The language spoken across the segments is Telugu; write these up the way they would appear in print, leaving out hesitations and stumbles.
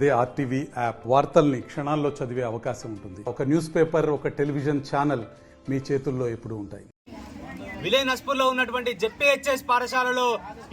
అదే ఆర్టీవీ యాప్ వార్తల్ని క్షణాల్లో చదివే అవకాశం ఉంటుంది. ఒక న్యూస్ పేపర్, ఒక టెలివిజన్ ఛానల్ మీ చేతుల్లో ఎప్పుడూ ఉంటాయి. విలే నస్పూర్లో ఉన్నటువంటి జెడ్పీహెచ్ఎస్ పాఠశాలలో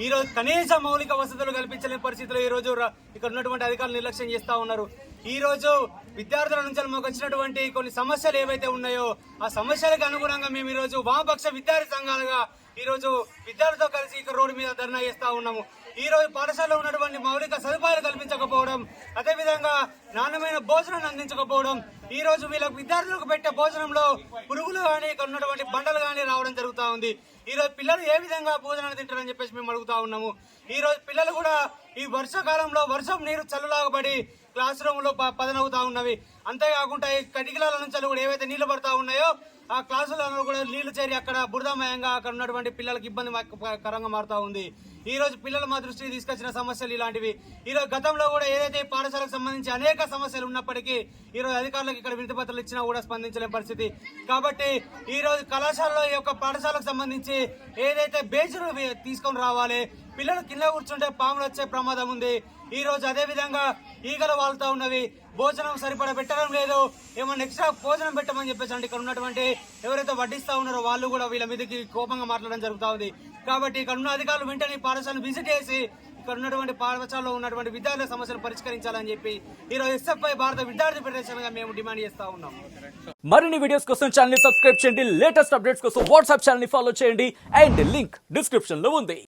ఈ రోజు కనీస మౌలిక వసతులు కల్పించలేని పరిస్థితుల్లో ఈ రోజు ఇక్కడ ఉన్నటువంటి అధికారులు నిర్లక్ష్యం చేస్తా ఉన్నారు. ఈ రోజు విద్యార్థుల నుంచి మాకు వచ్చినటువంటి కొన్ని సమస్యలు ఏవైతే ఉన్నాయో ఆ సమస్యలకు అనుగుణంగా మేము ఈ రోజు వామపక్ష విద్యార్థి సంఘాలుగా ఈ రోజు విద్యార్థులతో కలిసి ఇక్కడ రోడ్డు మీద ధర్నా చేస్తా ఉన్నాము. ఈ రోజు పాఠశాలలో ఉన్నటువంటి మౌలిక సదుపాయాలు కల్పించకపోవడం, అదేవిధంగా నాణ్యమైన భోజనాన్ని అందించకపోవడం, ఈ రోజు వీళ్ళ విద్యార్థులకు పెట్టే భోజనంలో పురుగులు కానీ ఇక్కడ ఉన్నటువంటి బండలు కానీ రావడం జరుగుతూ ఉంది. ఈ రోజు పిల్లలు ఏ విధంగా భోజనాన్ని తింటారని చెప్పేసి మేము అడుగుతా ఉన్నాము. ఈ రోజు పిల్లలు కూడా ఈ వర్షాకాలంలో వర్షం నీరు చల్లులాగబడి క్లాస్ రూమ్ లో పదనవుతా ఉన్నవి. అంతేకాకుండా ఈ కటికల నుంచి కూడా ఏవైతే నీళ్లు పడతా ఉన్నాయో ఆ క్లాసులలో కూడా నీళ్లు చేరి అక్కడ బురదమయంగా అక్కడ ఉన్నటువంటి పిల్లలకు ఇబ్బందికరంగా మారుతా ఉంది. ఈ రోజు పిల్లలు మా దృష్టికి తీసుకొచ్చిన సమస్యలు ఇలాంటివి. ఈ రోజు గతంలో కూడా ఏదైతే పాఠశాలకు సంబంధించి అనేక సమస్యలు ఉన్నప్పటికీ ఈ రోజు అధికారులకు ఇక్కడ వినతి పత్రాలు ఇచ్చినా కూడా స్పందించలేని పరిస్థితి. కాబట్టి ఈ రోజు కళాశాలలో ఈ యొక్క పాఠశాలకు సంబంధించి ఏదైతే బెంచ్లు తీసుకొని రావాలి, పిల్లలు కింద కూర్చుంటే పాములు వచ్చే ప్రమాదం ఉంది. ఈ రోజు అదే విధంగా ఈగలు వాళ్తా ఉన్నవి, భోజనం సరిపడా పెట్టడం లేదు, ఏమన్నా ఎక్స్ట్రా భోజనం పెట్టమని చెప్పేసి అంటే ఇక్కడ ఉన్నటువంటి ఎవరైతే వడ్డిస్తా ఉన్నారో వాళ్ళు కూడా వీళ్ళ మీదకి కోపంగా మాట్లాడడం జరుగుతూ ఉంది. కాబట్టి ఇక్కడ ఉన్న అధికారులు వెంటనే పాఠశాలను విజిట్ చేసి ఇక్కడ ఉన్నటువంటి పాఠశాలలో ఉన్నటువంటి విద్యార్థుల సమస్యలు పరిష్కరించాలని చెప్పి ఈ రోజు ఎస్ఎఫ్ఐ భారత విద్యార్థి ఫెడరేషన్ గా మేము డిమాండ్ చేస్తా ఉన్నాం. మరిన్ని వీడియోస్ కోసం ఛానల్ ని సబ్స్క్రైబ్ చేయండి, లేటెస్ట్ అప్డేట్స్ కోసం వాట్సాప్ ఛానల్ ని ఫాలో చేయండి అండ్ లింక్ డిస్క్రిప్షన్ లో ఉంది.